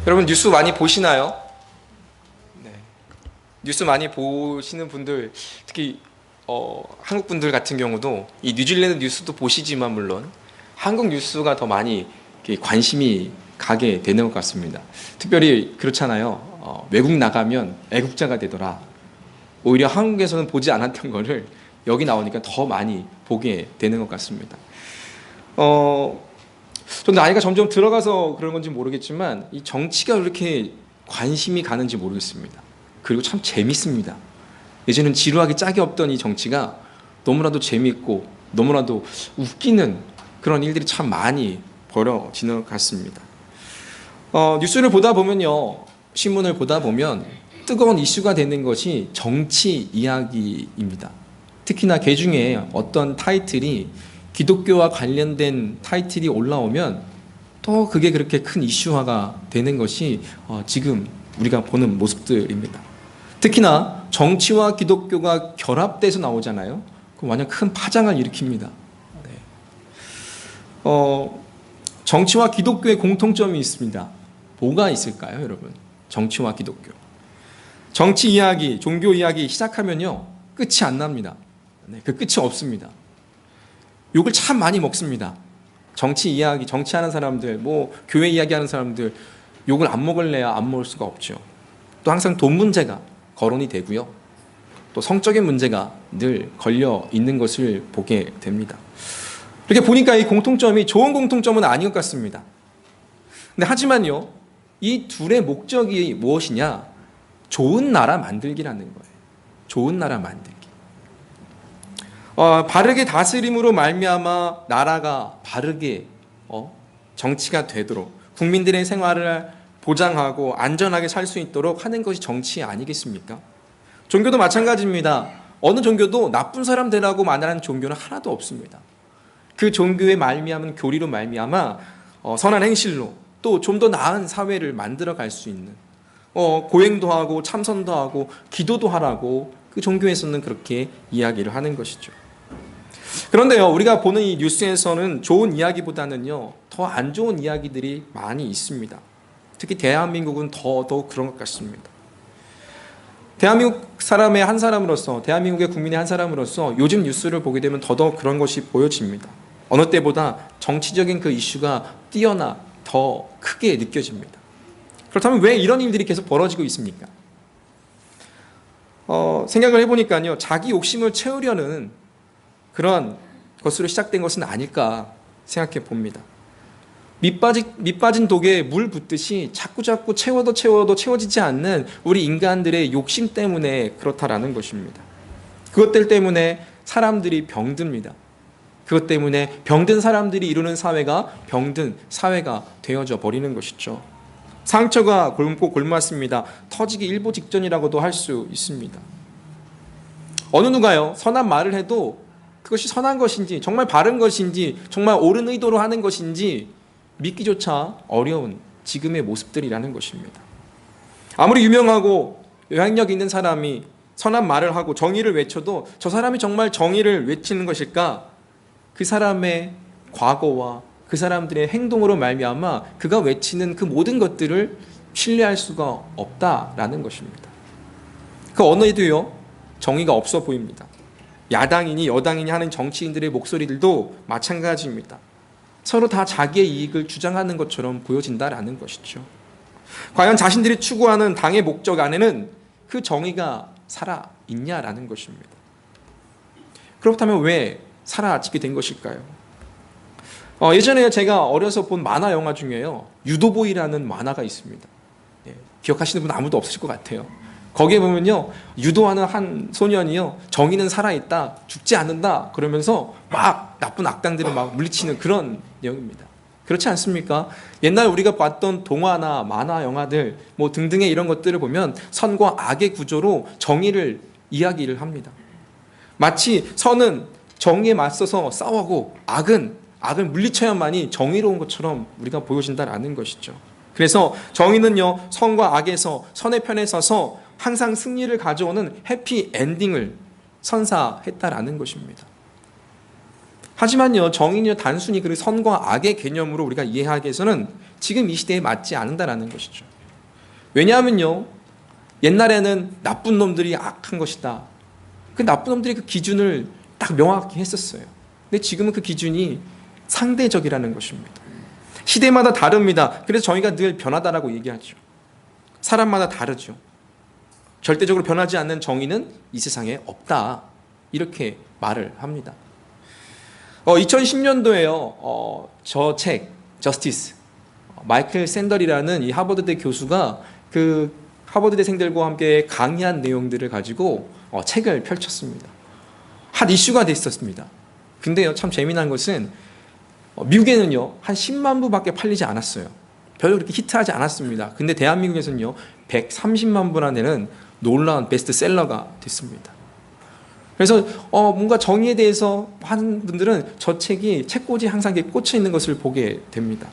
여러분 뉴스 많이 보시나요? 네. 뉴스 많이 보시는 분들, 특히 한국 분들 같은 경우도 이 뉴질랜드 뉴스도 보시지만 물론 한국 뉴스가 더 많이 관심이 가게 되는 것 같습니다. 특별히 그렇잖아요. 외국 나가면 애국자가 되더라. 오히려 한국에서는 보지 않았던 거를 여기 나오니까 더 많이 보게 되는 것 같습니다. 좀 나이가 점점 들어가서 그런 건지 모르겠지만 이 정치가 왜 이렇게 관심이 가는지 모르겠습니다. 그리고 참 재밌습니다. 예전엔 지루하기 짝이 없던 이 정치가 너무나도 재밌고 너무나도 웃기는 그런 일들이 참 많이 벌어지는 것 같습니다. 뉴스를 보다 보면요, 신문을 보다 보면 뜨거운 이슈가 되는 것이 정치 이야기입니다. 특히나 그 중에 어떤 타이틀이 기독교와 관련된 타이틀이 올라오면 또 그게 그렇게 큰 이슈화가 되는 것이 지금 우리가 보는 모습들입니다. 특히나 정치와 기독교가 결합돼서 나오잖아요. 그럼 완전 큰 파장을 일으킵니다. 네. 정치와 기독교의 공통점이 있습니다. 뭐가 있을까요, 여러분? 정치와 기독교. 정치 이야기, 종교 이야기 시작하면요, 끝이 안 납니다. 네, 그 끝이 없습니다. 욕을 참 많이 먹습니다. 정치 이야기, 정치하는 사람들, 교회 이야기하는 사람들, 욕을 안 먹을래야 안 먹을 수가 없죠. 또 항상 돈 문제가 거론이 되고요. 또 성적인 문제가 늘 걸려 있는 것을 보게 됩니다. 이렇게 보니까 이 공통점이 좋은 공통점은 아닌 것 같습니다. 근데 하지만요, 이 둘의 목적이 무엇이냐? 좋은 나라 만들기라는 거예요. 좋은 나라 만들기. 바르게 다스림으로 말미암아 나라가 바르게 정치가 되도록 국민들의 생활을 보장하고 안전하게 살 수 있도록 하는 것이 정치 아니겠습니까? 종교도 마찬가지입니다. 어느 종교도 나쁜 사람 되라고 말하는 종교는 하나도 없습니다. 그 종교의 말미암은 교리로 말미암아 선한 행실로 또 좀 더 나은 사회를 만들어 갈 수 있는 고행도 하고 참선도 하고 기도도 하라고 그 종교에서는 그렇게 이야기를 하는 것이죠. 그런데요, 우리가 보는 이 뉴스에서는 좋은 이야기보다는요, 더 안 좋은 이야기들이 많이 있습니다. 특히 대한민국은 더더욱 그런 것 같습니다. 대한민국 사람의 한 사람으로서, 대한민국의 국민의 한 사람으로서 요즘 뉴스를 보게 되면 더더욱 그런 것이 보여집니다. 어느 때보다 정치적인 그 이슈가 뛰어나 더 크게 느껴집니다. 그렇다면 왜 이런 일들이 계속 벌어지고 있습니까? 생각을 해보니까요, 자기 욕심을 채우려는 그런 것으로 시작된 것은 아닐까 생각해 봅니다. 밑빠진 독에 물 붓듯이 자꾸 채워도 채워지지 않는 우리 인간들의 욕심 때문에 그렇다라는 것입니다. 그것들 때문에 사람들이 병듭니다. 그것 때문에 병든 사람들이 이루는 사회가 병든 사회가 되어져 버리는 것이죠. 상처가 곪고 곪았습니다. 터지기 일보 직전이라고도 할 수 있습니다. 어느 누가요, 선한 말을 해도 그것이 선한 것인지, 정말 바른 것인지, 정말 옳은 의도로 하는 것인지 믿기조차 어려운 지금의 모습들이라는 것입니다. 아무리 유명하고 영향력 있는 사람이 선한 말을 하고 정의를 외쳐도 저 사람이 정말 정의를 외치는 것일까? 그 사람의 과거와 그 사람들의 행동으로 말미암아 그가 외치는 그 모든 것들을 신뢰할 수가 없다라는 것입니다. 그 어느에도요, 정의가 없어 보입니다. 야당이니 여당이니 하는 정치인들의 목소리들도 마찬가지입니다. 서로 다 자기의 이익을 주장하는 것처럼 보여진다라는 것이죠. 과연 자신들이 추구하는 당의 목적 안에는 그 정의가 살아있냐라는 것입니다. 그렇다면 왜 사라지게 된 것일까요? 예전에 제가 어려서 본 만화 영화 중에요, 유도보이라는 만화가 있습니다. 기억하시는 분 아무도 없으실 것 같아요. 거기에 보면요, 유도하는 한 소년이요, 정의는 살아있다, 죽지 않는다 그러면서 막 나쁜 악당들을 막 물리치는 그런 내용입니다. 그렇지 않습니까? 옛날 우리가 봤던 동화나 만화 영화들 등등의 이런 것들을 보면 선과 악의 구조로 정의를 이야기를 합니다. 마치 선은 정의에 맞서서 싸우고 악을 물리쳐야만이 정의로운 것처럼 우리가 보여진다라는 것이죠. 그래서 정의는요, 선과 악에서 선의 편에 서서 항상 승리를 가져오는 해피 엔딩을 선사했다라는 것입니다. 하지만요, 정의는요, 단순히 그 선과 악의 개념으로 우리가 이해하기 위해서는 지금 이 시대에 맞지 않는다라는 것이죠. 왜냐하면요, 옛날에는 나쁜 놈들이 악한 것이다. 그 나쁜 놈들이 그 기준을 딱 명확히 했었어요. 근데 지금은 그 기준이 상대적이라는 것입니다. 시대마다 다릅니다. 그래서 저희가 늘 변하다라고 얘기하죠. 사람마다 다르죠. 절대적으로 변하지 않는 정의는 이 세상에 없다. 이렇게 말을 합니다. 2010년도에요. 저 책, 저스티스, 마이클 샌델이라는 이 하버드대 교수가 그 하버드대생들과 함께 강의한 내용들을 가지고 책을 펼쳤습니다. 핫 이슈가 됐었습니다. 근데요, 참 재미난 것은 미국에는요, 한 10만 부밖에 팔리지 않았어요. 별로 그렇게 히트하지 않았습니다. 근데 대한민국에서는요, 130만 부나 되는 놀라운 베스트셀러가 됐습니다. 그래서 뭔가 정의에 대해서 하는 분들은 저 책이 책꽂이에 항상 꽂혀 있는 것을 보게 됩니다.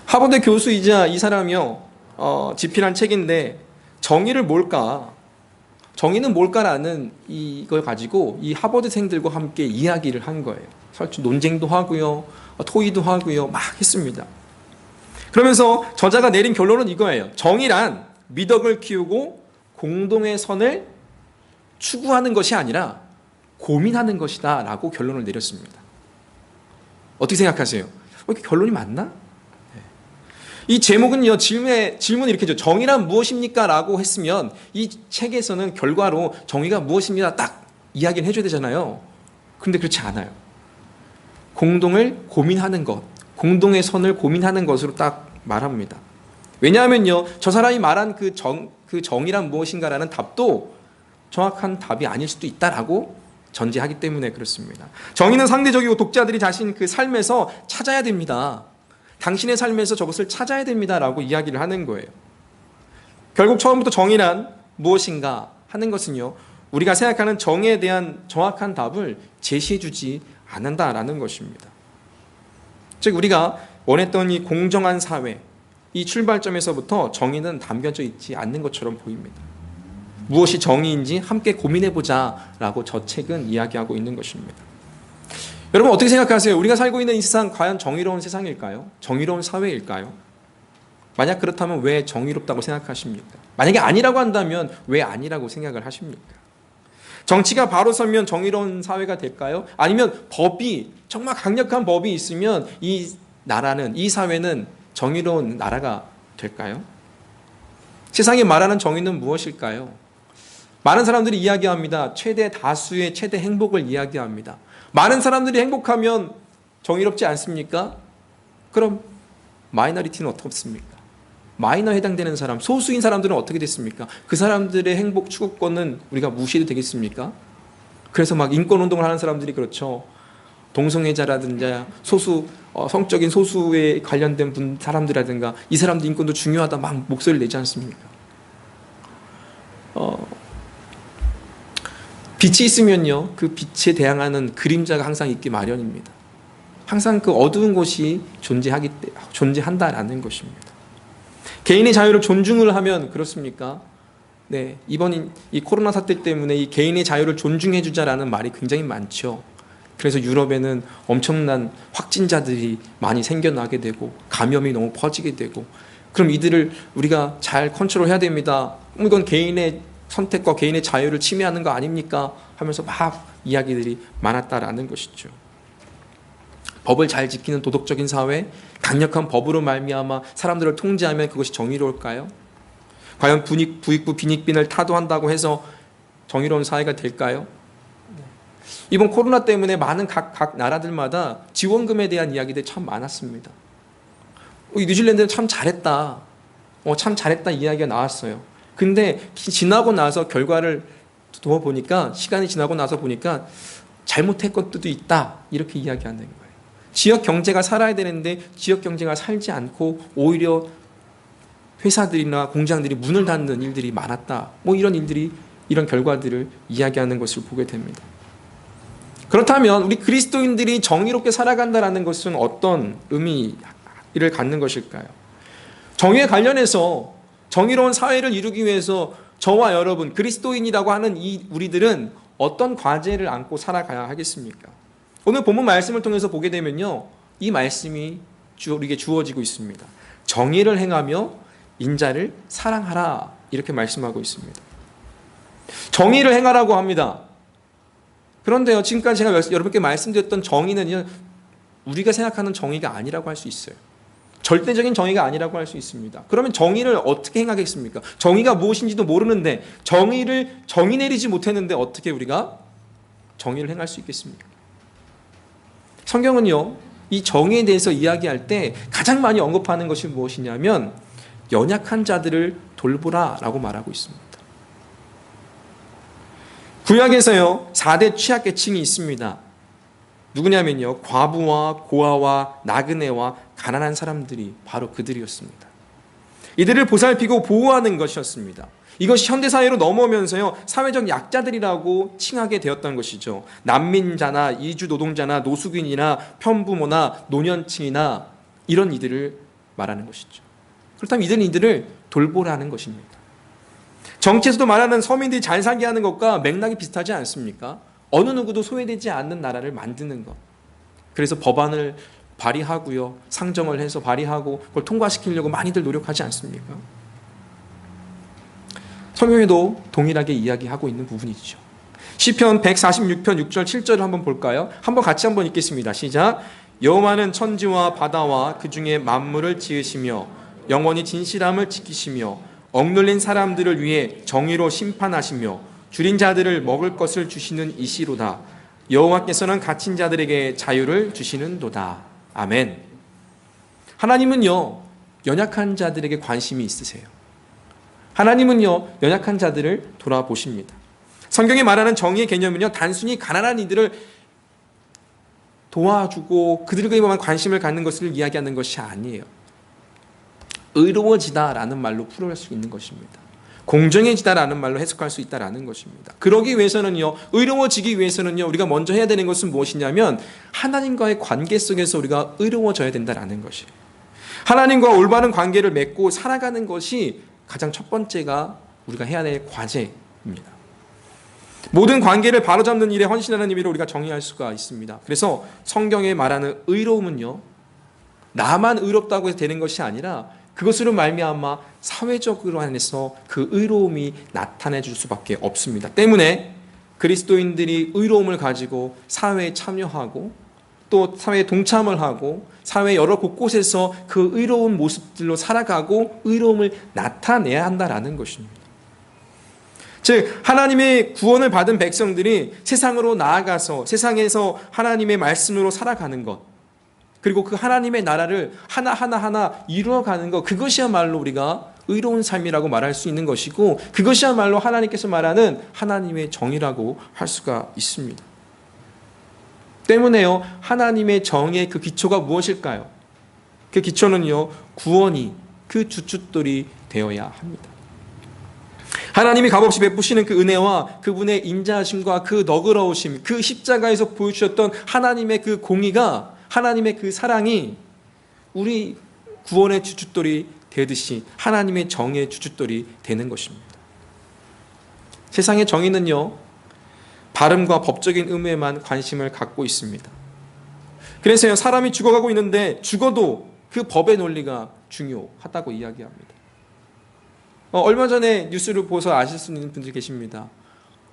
하버드 교수이자 이 사람이요, 집필한 책인데 정의를 뭘까? 정의는 뭘까라는 이걸 가지고 이 하버드생들과 함께 이야기를 한 거예요. 설치 논쟁도 하고요, 토의도 하고요, 막 했습니다. 그러면서 저자가 내린 결론은 이거예요. 정의란 미덕을 키우고 공동의 선을 추구하는 것이 아니라 고민하는 것이다 라고 결론을 내렸습니다. 어떻게 생각하세요? 이렇게 결론이 맞나? 이 제목은요, 질문이 이렇게 죠. 정의란 무엇입니까? 라고 했으면 이 책에서는 결과로 정의가 무엇입니다. 딱 이야기를 해줘야 되잖아요. 그런데 그렇지 않아요. 공동을 고민하는 것, 공동의 선을 고민하는 것으로 딱 말합니다. 왜냐하면요, 저 사람이 말한 그 정의란 무엇인가라는 답도 정확한 답이 아닐 수도 있다라고 전제하기 때문에 그렇습니다. 정의는 상대적이고 독자들이 자신 그 삶에서 찾아야 됩니다. 당신의 삶에서 저것을 찾아야 됩니다라고 이야기를 하는 거예요. 결국 처음부터 정의란 무엇인가 하는 것은요, 우리가 생각하는 정의에 대한 정확한 답을 제시해주지 않는다라는 것입니다. 즉 우리가 원했던 이 공정한 사회, 이 출발점에서부터 정의는 담겨져 있지 않는 것처럼 보입니다. 무엇이 정의인지 함께 고민해보자 라고 저 책은 이야기하고 있는 것입니다. 여러분 어떻게 생각하세요? 우리가 살고 있는 이 세상 과연 정의로운 세상일까요? 정의로운 사회일까요? 만약 그렇다면 왜 정의롭다고 생각하십니까? 만약에 아니라고 한다면 왜 아니라고 생각을 하십니까? 정치가 바로 서면 정의로운 사회가 될까요? 아니면 법이 정말 강력한 법이 있으면 이 나라는, 이 사회는 정의로운 나라가 될까요? 세상이 말하는 정의는 무엇일까요? 많은 사람들이 이야기합니다. 최대 다수의 최대 행복을 이야기합니다. 많은 사람들이 행복하면 정의롭지 않습니까? 그럼 마이너리티는 어떻습니까? 마이너에 해당되는 사람, 소수인 사람들은 어떻게 됐습니까? 그 사람들의 행복 추구권은 우리가 무시해도 되겠습니까? 그래서 막 인권운동을 하는 사람들이 그렇죠. 동성애자라든지 소수, 성적인 소수에 관련된 사람들이라든가 이 사람들 인권도 중요하다 막 목소리를 내지 않습니까? 빛이 있으면요, 그 빛에 대항하는 그림자가 항상 있기 마련입니다. 항상 그 어두운 곳이 존재한다라는 것입니다. 개인의 자유를 존중을 하면 그렇습니까? 네, 이번 이 코로나 사태 때문에 이 개인의 자유를 존중해주자라는 말이 굉장히 많죠. 그래서 유럽에는 엄청난 확진자들이 많이 생겨나게 되고 감염이 너무 퍼지게 되고, 그럼 이들을 우리가 잘 컨트롤해야 됩니다. 이건 개인의 선택과 개인의 자유를 침해하는 거 아닙니까? 하면서 막 이야기들이 많았다라는 것이죠. 법을 잘 지키는 도덕적인 사회, 강력한 법으로 말미암아 사람들을 통제하면 그것이 정의로울까요? 과연 부익부 빈익빈을 타도한다고 해서 정의로운 사회가 될까요? 이번 코로나 때문에 많은 각 나라들마다 지원금에 대한 이야기들이 참 많았습니다. 뉴질랜드는 참 잘했다. 참 잘했다 이야기가 나왔어요. 근데 지나고 나서 결과를 두어보니까, 시간이 지나고 나서 보니까 잘못한 것도 있다. 이렇게 이야기하는 거예요. 지역 경제가 살아야 되는데 지역 경제가 살지 않고 오히려 회사들이나 공장들이 문을 닫는 일들이 많았다. 이런 결과들을 이야기하는 것을 보게 됩니다. 그렇다면 우리 그리스도인들이 정의롭게 살아간다는 것은 어떤 의미를 갖는 것일까요? 정의에 관련해서 정의로운 사회를 이루기 위해서 저와 여러분 그리스도인이라고 하는 우리들은 어떤 과제를 안고 살아가야 하겠습니까? 오늘 본문 말씀을 통해서 보게 되면요, 이 말씀이 우리에게 주어지고 있습니다. 정의를 행하며 인자를 사랑하라, 이렇게 말씀하고 있습니다. 정의를 행하라고 합니다. 그런데요, 지금까지 제가 여러분께 말씀드렸던 정의는요, 우리가 생각하는 정의가 아니라고 할 수 있어요. 절대적인 정의가 아니라고 할 수 있습니다. 그러면 정의를 어떻게 행하겠습니까? 정의가 무엇인지도 모르는데, 정의 내리지 못했는데 어떻게 우리가 정의를 행할 수 있겠습니까? 성경은요, 이 정의에 대해서 이야기할 때 가장 많이 언급하는 것이 무엇이냐면 연약한 자들을 돌보라라고 말하고 있습니다. 구약에서요, 4대 취약계층이 있습니다. 누구냐면요, 과부와 고아와 나그네와 가난한 사람들이 바로 그들이었습니다. 이들을 보살피고 보호하는 것이었습니다. 이것이 현대사회로 넘어오면서요, 사회적 약자들이라고 칭하게 되었던 것이죠. 난민자나 이주노동자나 노숙인이나 편부모나 노년층이나 이런 이들을 말하는 것이죠. 그렇다면 이들을 돌보라는 것입니다. 정치에서도 말하는 서민들이 잘 살게 하는 것과 맥락이 비슷하지 않습니까? 어느 누구도 소외되지 않는 나라를 만드는 것. 그래서 법안을 발의하고요, 상정을 해서 발의하고 그걸 통과시키려고 많이들 노력하지 않습니까? 성경에도 동일하게 이야기하고 있는 부분이죠. 시편 146편 6절 7절을 한번 볼까요? 한번 같이 한번 읽겠습니다. 시작. 여호와는 천지와 바다와 그 중에 만물을 지으시며 영원히 진실함을 지키시며 억눌린 사람들을 위해 정의로 심판하시며 줄인 자들을 먹을 것을 주시는 이시로다. 여호와께서는 갇힌 자들에게 자유를 주시는도다. 아멘. 하나님은요, 연약한 자들에게 관심이 있으세요. 하나님은요, 연약한 자들을 돌아보십니다. 성경이 말하는 정의의 개념은요, 단순히 가난한 이들을 도와주고 그들에게만 관심을 갖는 것을 이야기하는 것이 아니에요. 의로워지다라는 말로 풀어갈 수 있는 것입니다. 공정해지다라는 말로 해석할 수 있다라는 것입니다. 그러기 위해서는요, 의로워지기 위해서는요, 우리가 먼저 해야 되는 것은 무엇이냐면 하나님과의 관계 속에서 우리가 의로워져야 된다라는 것이에요. 하나님과 올바른 관계를 맺고 살아가는 것이 가장 첫 번째가 우리가 해야 될 과제입니다. 모든 관계를 바로잡는 일에 헌신하는 의미로 우리가 정의할 수가 있습니다. 그래서 성경에 말하는 의로움은요, 나만 의롭다고 해서 되는 것이 아니라 그것으로 말미암아 사회적으로 안에서 그 의로움이 나타내 줄 수밖에 없습니다. 때문에 그리스도인들이 의로움을 가지고 사회에 참여하고 또 사회에 동참을 하고 사회 여러 곳곳에서 그 의로운 모습들로 살아가고 의로움을 나타내야 한다라는 것입니다. 즉 하나님의 구원을 받은 백성들이 세상으로 나아가서 세상에서 하나님의 말씀으로 살아가는 것, 그리고 그 하나님의 나라를 하나하나 이루어가는 것, 그것이야말로 우리가 의로운 삶이라고 말할 수 있는 것이고 그것이야말로 하나님께서 말하는 하나님의 정의라고 할 수가 있습니다. 때문에요, 하나님의 정의의 그 기초가 무엇일까요? 그 기초는요, 구원이 그 주춧돌이 되어야 합니다. 하나님이 값없이 베푸시는 그 은혜와 그분의 인자하심과 그 너그러우심, 그 십자가에서 보여주셨던 하나님의 그 공의가, 하나님의 그 사랑이 우리 구원의 주춧돌이 되듯이 하나님의 정의의 주춧돌이 되는 것입니다. 세상의 정의는요, 발음과 법적인 의무에만 관심을 갖고 있습니다. 그래서요, 사람이 죽어가고 있는데 죽어도 그 법의 논리가 중요하다고 이야기합니다. 얼마 전에 뉴스를 보서 아실 수 있는 분들이 계십니다.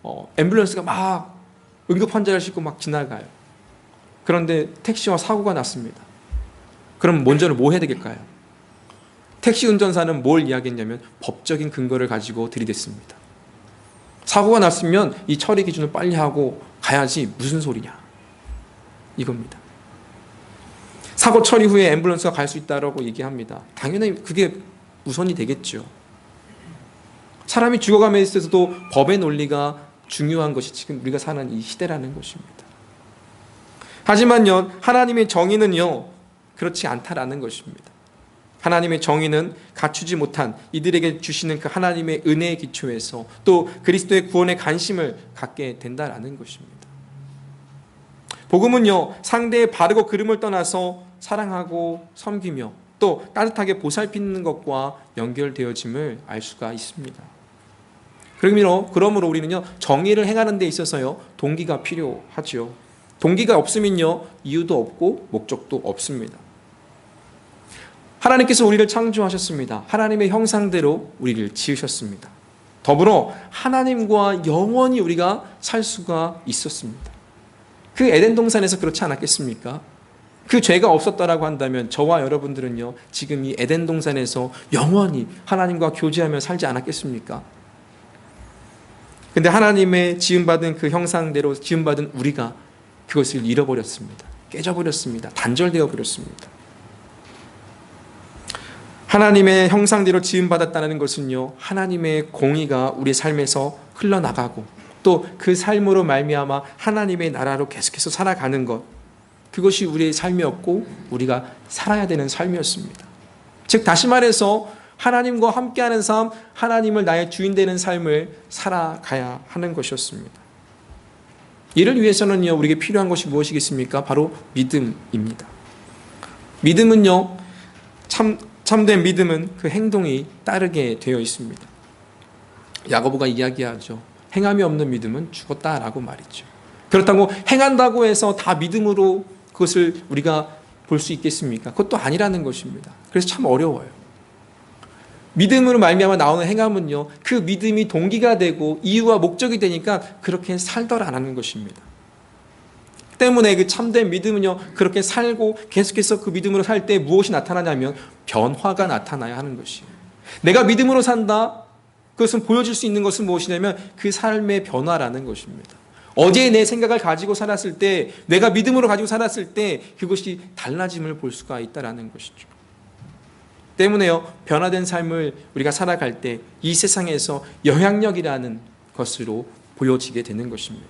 앰뷸런스가 막 응급 환자를 싣고 막 지나가요. 그런데 택시와 사고가 났습니다. 그럼 먼저는 뭐 해야 되겠까요? 택시 운전사는 뭘 이야기했냐면 법적인 근거를 가지고 들이댔습니다. 사고가 났으면 이 처리 기준을 빨리 하고 가야지 무슨 소리냐, 이겁니다. 사고 처리 후에 앰뷸런스가 갈 수 있다고 얘기합니다. 당연히 그게 우선이 되겠죠. 사람이 죽어감에 있어서도 법의 논리가 중요한 것이 지금 우리가 사는 이 시대라는 것입니다. 하지만요, 하나님의 정의는요, 그렇지 않다라는 것입니다. 하나님의 정의는 갖추지 못한 이들에게 주시는 그 하나님의 은혜의 기초에서 또 그리스도의 구원에 관심을 갖게 된다라는 것입니다. 복음은요, 상대의 바르고 그름을 떠나서 사랑하고 섬기며 또 따뜻하게 보살피는 것과 연결되어짐을 알 수가 있습니다. 그러므로 우리는요, 정의를 행하는 데 있어서요, 동기가 필요하죠. 동기가 없으면요, 이유도 없고 목적도 없습니다. 하나님께서 우리를 창조하셨습니다. 하나님의 형상대로 우리를 지으셨습니다. 더불어 하나님과 영원히 우리가 살 수가 있었습니다. 그 에덴 동산에서 그렇지 않았겠습니까? 그 죄가 없었다라고 한다면 저와 여러분들은요, 지금 이 에덴 동산에서 영원히 하나님과 교제하며 살지 않았겠습니까? 근데 하나님의 지음받은 그 형상대로 지음받은 우리가 그것을 잃어버렸습니다. 깨져버렸습니다. 단절되어 버렸습니다. 하나님의 형상대로 지음받았다는 것은요, 하나님의 공의가 우리의 삶에서 흘러나가고 또 그 삶으로 말미암아 하나님의 나라로 계속해서 살아가는 것, 그것이 우리의 삶이었고 우리가 살아야 되는 삶이었습니다. 즉 다시 말해서 하나님과 함께하는 삶, 하나님을 나의 주인 되는 삶을 살아가야 하는 것이었습니다. 이를 위해서는요, 우리에게 필요한 것이 무엇이겠습니까? 바로 믿음입니다. 믿음은요, 참된 믿음은 그 행동이 따르게 되어 있습니다. 야고보가 이야기하죠. 행함이 없는 믿음은 죽었다라고 말이죠. 그렇다고 행한다고 해서 다 믿음으로 그것을 우리가 볼 수 있겠습니까? 그것도 아니라는 것입니다. 그래서 참 어려워요. 믿음으로 말미암아 나오는 행함은요, 그 믿음이 동기가 되고 이유와 목적이 되니까 그렇게 살더라라는 것입니다. 때문에 그 참된 믿음은요, 그렇게 살고 계속해서 그 믿음으로 살 때 무엇이 나타나냐면 변화가 나타나야 하는 것이에요. 내가 믿음으로 산다, 그것은 보여줄 수 있는 것은 무엇이냐면 그 삶의 변화라는 것입니다. 어제 내 생각을 가지고 살았을 때, 내가 믿음으로 가지고 살았을 때 그것이 달라짐을 볼 수가 있다는 것이죠. 때문에요, 변화된 삶을 우리가 살아갈 때 이 세상에서 영향력이라는 것으로 보여지게 되는 것입니다.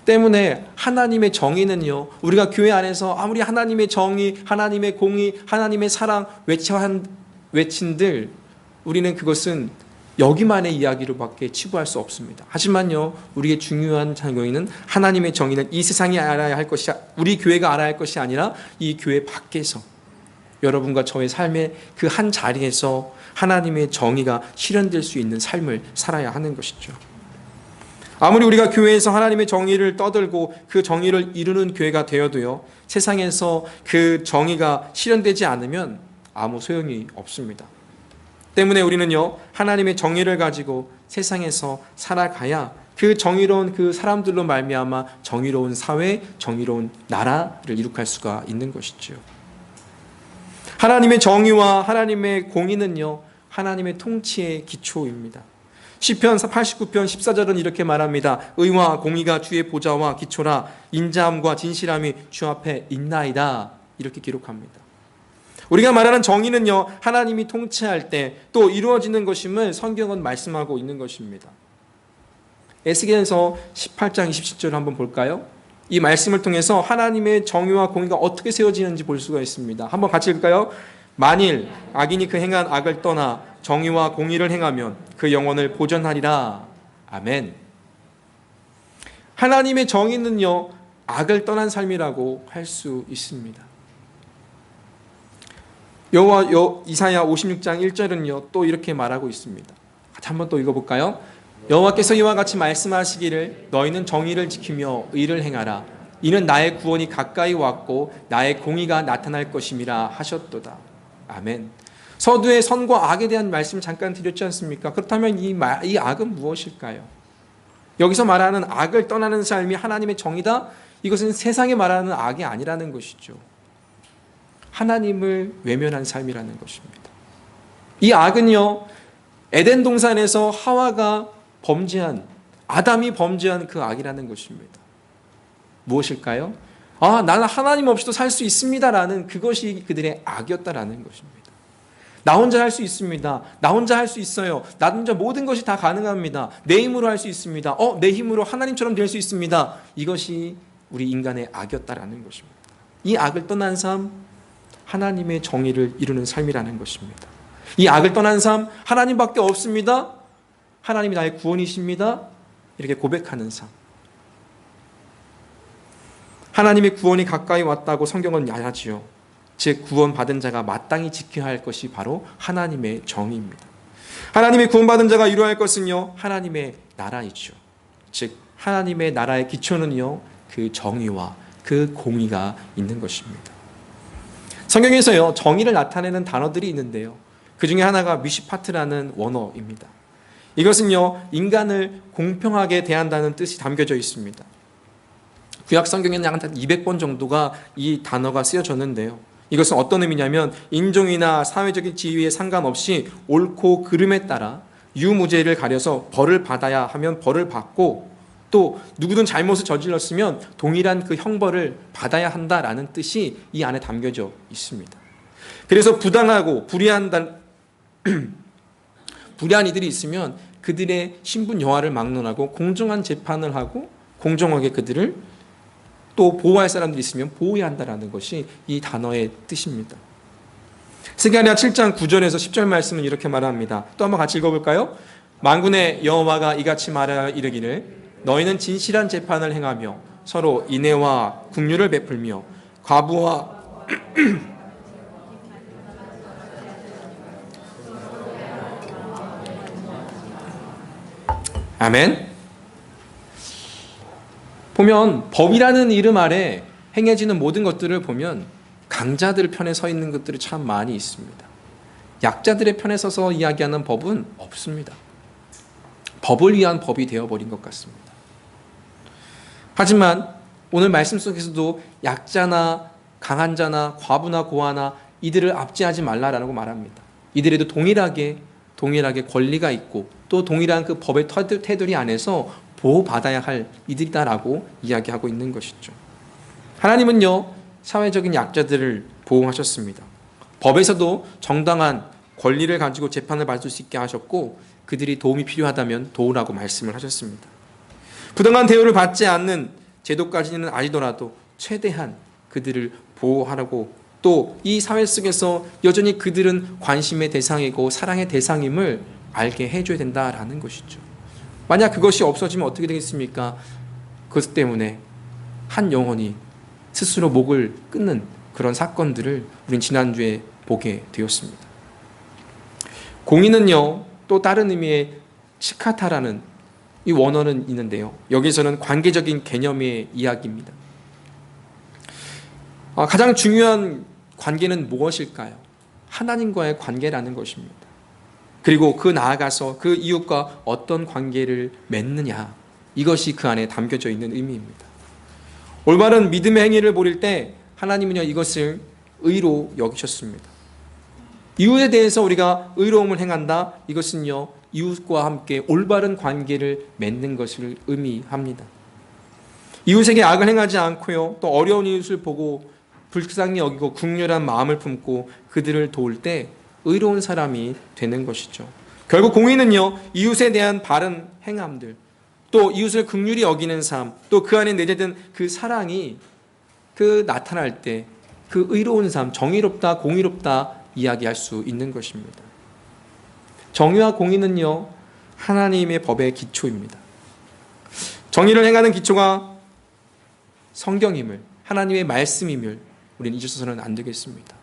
때문에 하나님의 정의는요, 우리가 교회 안에서 아무리 하나님의 정의, 하나님의 공의, 하나님의 사랑 외친들 우리는 그것은 여기만의 이야기로밖에 치부할 수 없습니다. 하지만요, 우리의 중요한 정의는 하나님의 정의는 이 세상이 알아야 할 것이, 우리 교회가 알아야 할 것이 아니라 이 교회 밖에서 여러분과 저의 삶의 그 한 자리에서 하나님의 정의가 실현될 수 있는 삶을 살아야 하는 것이죠. 아무리 우리가 교회에서 하나님의 정의를 떠들고 그 정의를 이루는 교회가 되어도요, 세상에서 그 정의가 실현되지 않으면 아무 소용이 없습니다. 때문에 우리는요, 하나님의 정의를 가지고 세상에서 살아가야 그 정의로운 그 사람들로 말미암아 정의로운 사회, 정의로운 나라를 이룩할 수가 있는 것이죠. 하나님의 정의와 하나님의 공의는요, 하나님의 통치의 기초입니다. 시편 89편 14절은 이렇게 말합니다. 의와 공의가 주의 보좌와 기초라, 인자함과 진실함이 주 앞에 있나이다. 이렇게 기록합니다. 우리가 말하는 정의는요, 하나님이 통치할 때 또 이루어지는 것임을 성경은 말씀하고 있는 것입니다. 에스겔서 18장 27절을 한번 볼까요? 이 말씀을 통해서 하나님의 정의와 공의가 어떻게 세워지는지 볼 수가 있습니다. 한번 같이 읽을까요? 만일 악인이 그 행한 악을 떠나 정의와 공의를 행하면 그 영혼을 보전하리라. 아멘. 하나님의 정의는요, 악을 떠난 삶이라고 할 수 있습니다. 이사야 56장 1절은요, 또 이렇게 말하고 있습니다. 같이 한번 또 읽어볼까요? 여호와께서 이와 같이 말씀하시기를 너희는 정의를 지키며 의를 행하라. 이는 나의 구원이 가까이 왔고 나의 공의가 나타날 것임이라 하셨도다. 아멘. 서두에 선과 악에 대한 말씀 잠깐 드렸지 않습니까? 그렇다면 이 악은 무엇일까요? 여기서 말하는 악을 떠나는 삶이 하나님의 정의다? 이것은 세상에 말하는 악이 아니라는 것이죠. 하나님을 외면한 삶이라는 것입니다. 이 악은요, 에덴 동산에서 하와가 범죄한, 아담이 범죄한 그 악이라는 것입니다. 무엇일까요? 나는 하나님 없이도 살 수 있습니다라는 그것이 그들의 악이었다라는 것입니다. 나 혼자 할 수 있습니다. 나 혼자 할 수 있어요. 나 혼자 모든 것이 다 가능합니다. 내 힘으로 할 수 있습니다. 내 힘으로 하나님처럼 될 수 있습니다. 이것이 우리 인간의 악이었다라는 것입니다. 이 악을 떠난 삶, 하나님의 정의를 이루는 삶이라는 것입니다. 이 악을 떠난 삶, 하나님밖에 없습니다. 하나님이 나의 구원이십니다. 이렇게 고백하는 삶. 하나님의 구원이 가까이 왔다고 성경은 야하지요. 즉 구원받은 자가 마땅히 지켜야 할 것이 바로 하나님의 정의입니다. 하나님의 구원받은 자가 이루어야 할 것은요, 하나님의 나라이죠. 즉 하나님의 나라의 기초는요, 그 정의와 그 공의가 있는 것입니다. 성경에서요, 정의를 나타내는 단어들이 있는데요. 그 중에 하나가 미시파트라는 원어입니다. 이것은요, 인간을 공평하게 대한다는 뜻이 담겨져 있습니다. 구약 성경에는 약 200번 정도가 이 단어가 쓰여졌는데요. 이것은 어떤 의미냐면 인종이나 사회적인 지위에 상관없이 옳고 그름에 따라 유무죄를 가려서 벌을 받아야 하면 벌을 받고, 또 누구든 잘못을 저질렀으면 동일한 그 형벌을 받아야 한다라는 뜻이 이 안에 담겨져 있습니다. 그래서 부당하고 불의한 이들이 있으면 그들의 신분 여하를 막론하고 공정한 재판을 하고 공정하게 그들을 또 보호할 사람들이 있으면 보호해야 한다는 것이 이 단어의 뜻입니다. 스가랴 7장 9절에서 10절 말씀은 이렇게 말합니다. 또 한번 같이 읽어볼까요? 만군의 여호와가 이같이 말하여 이르기를 너희는 진실한 재판을 행하며 서로 인애와 긍휼을 베풀며 과부와 아멘. 보면 법이라는 이름 아래 행해지는 모든 것들을 보면 강자들 편에 서 있는 것들이 참 많이 있습니다. 약자들의 편에 서서 이야기하는 법은 없습니다. 법을 위한 법이 되어버린 것 같습니다. 하지만 오늘 말씀 속에서도 약자나 강한 자나 과부나 고아나 이들을 압제하지 말라라고 말합니다. 이들에도 동일하게 권리가 있고 또 동일한 그 법의 테두리 안에서 보호받아야 할 이들이다라고 이야기하고 있는 것이죠. 하나님은요, 사회적인 약자들을 보호하셨습니다. 법에서도 정당한 권리를 가지고 재판을 받을 수 있게 하셨고 그들이 도움이 필요하다면 도우라고 말씀을 하셨습니다. 부당한 대우를 받지 않는 제도까지는 아니더라도 최대한 그들을 보호하라고, 또 이 사회 속에서 여전히 그들은 관심의 대상이고 사랑의 대상임을 알게 해줘야 된다라는 것이죠. 만약 그것이 없어지면 어떻게 되겠습니까? 그것 때문에 한 영혼이 스스로 목을 끊는 그런 사건들을 우린 지난주에 보게 되었습니다. 공의는요, 또 다른 의미의 시카타라는 이 원어는 있는데요. 여기서는 관계적인 개념의 이야기입니다. 가장 중요한 관계는 무엇일까요? 하나님과의 관계라는 것입니다. 그리고 그 나아가서 그 이웃과 어떤 관계를 맺느냐, 이것이 그 안에 담겨져 있는 의미입니다. 올바른 믿음의 행위를 보일 때 하나님은요, 이것을 의로 여기셨습니다. 이웃에 대해서 우리가 의로움을 행한다, 이것은요, 이웃과 함께 올바른 관계를 맺는 것을 의미합니다. 이웃에게 악을 행하지 않고요, 또 어려운 이웃을 보고 불쌍히 여기고 긍휼한 마음을 품고 그들을 도울 때 의로운 사람이 되는 것이죠. 결국 공의는요, 이웃에 대한 바른 행함들, 또 이웃을 긍휼히 여기는 삶, 또 그 안에 내재된 그 사랑이 나타날 때 그 의로운 삶, 정의롭다, 공의롭다 이야기할 수 있는 것입니다. 정의와 공의는요, 하나님의 법의 기초입니다. 정의를 행하는 기초가 성경임을, 하나님의 말씀임을 우리는 잊어서는 안 되겠습니다.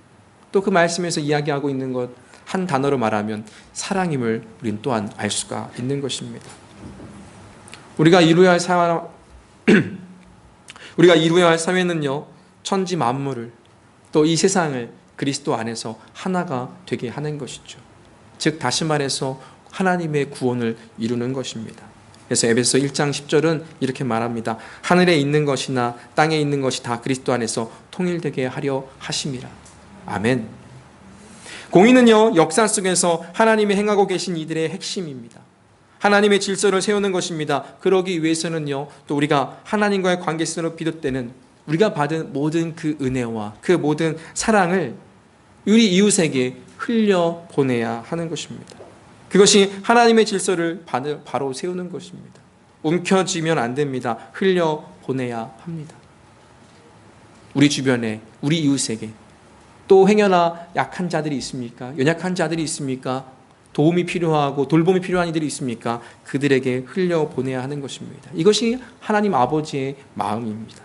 또 그 말씀에서 이야기하고 있는 것 한 단어로 말하면 사랑임을 우리는 또한 알 수가 있는 것입니다. 우리가 이루어야 할 사회는요, 천지 만물을, 또 이 세상을 그리스도 안에서 하나가 되게 하는 것이죠. 즉 다시 말해서 하나님의 구원을 이루는 것입니다. 그래서 에베소 1장 10절은 이렇게 말합니다. 하늘에 있는 것이나 땅에 있는 것이 다 그리스도 안에서 통일되게 하려 하심이라. 아멘. 공의는요, 역사 속에서 하나님이 행하고 계신 이들의 핵심입니다. 하나님의 질서를 세우는 것입니다. 그러기 위해서는요, 또 우리가 하나님과의 관계 속으로 비롯되는 우리가 받은 모든 그 은혜와 그 모든 사랑을 우리 이웃에게 흘려 보내야 하는 것입니다. 그것이 하나님의 질서를 바로 세우는 것입니다. 움켜쥐면 안 됩니다. 흘려 보내야 합니다. 우리 주변에, 우리 이웃에게 또 행여나 약한 자들이 있습니까? 연약한 자들이 있습니까? 도움이 필요하고 돌봄이 필요한 이들이 있습니까? 그들에게 흘려보내야 하는 것입니다. 이것이 하나님 아버지의 마음입니다.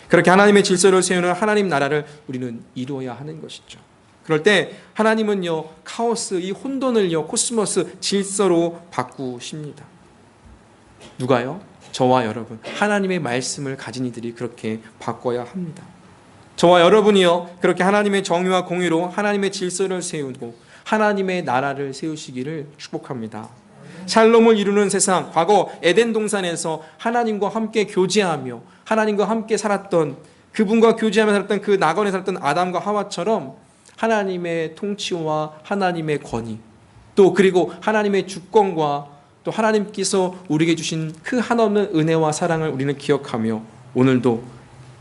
그렇게 하나님의 질서를 세우는 하나님 나라를 우리는 이루어야 하는 것이죠. 그럴 때 하나님은요, 카오스, 이 혼돈을요, 코스모스 질서로 바꾸십니다. 누가요? 저와 여러분, 하나님의 말씀을 가진 이들이 그렇게 바꿔야 합니다. 저와 여러분이요, 그렇게 하나님의 정의와 공의로 하나님의 질서를 세우고 하나님의 나라를 세우시기를 축복합니다. 샬롬을 이루는 세상, 과거 에덴 동산에서 하나님과 함께 교제하며 하나님과 함께 살았던, 그분과 교제하며 살았던 그 낙원에 살았던 아담과 하와처럼 하나님의 통치와 하나님의 권위, 또 그리고 하나님의 주권과 또 하나님께서 우리에게 주신 그 한없는 은혜와 사랑을 우리는 기억하며 오늘도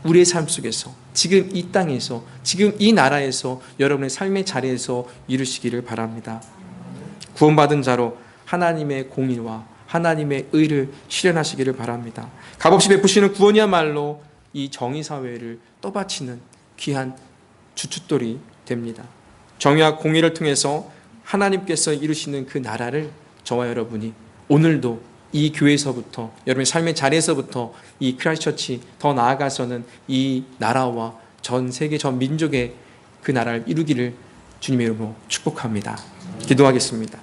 우리의 삶 속에서, 지금 이 땅에서, 지금 이 나라에서, 여러분의 삶의 자리에서 이루시기를 바랍니다. 구원받은 자로 하나님의 공의와 하나님의 의를 실현하시기를 바랍니다. 값없이 베푸시는 구원이야말로 이 정의사회를 떠받치는 귀한 주춧돌이 됩니다. 정의와 공의를 통해서 하나님께서 이루시는 그 나라를 저와 여러분이 오늘도 이 교회에서부터, 여러분의 삶의 자리에서부터 이 크라이스처치, 더 나아가서는 이 나라와 전 세계 전 민족의 그 나라를 이루기를 주님의 이름으로 축복합니다. 기도하겠습니다.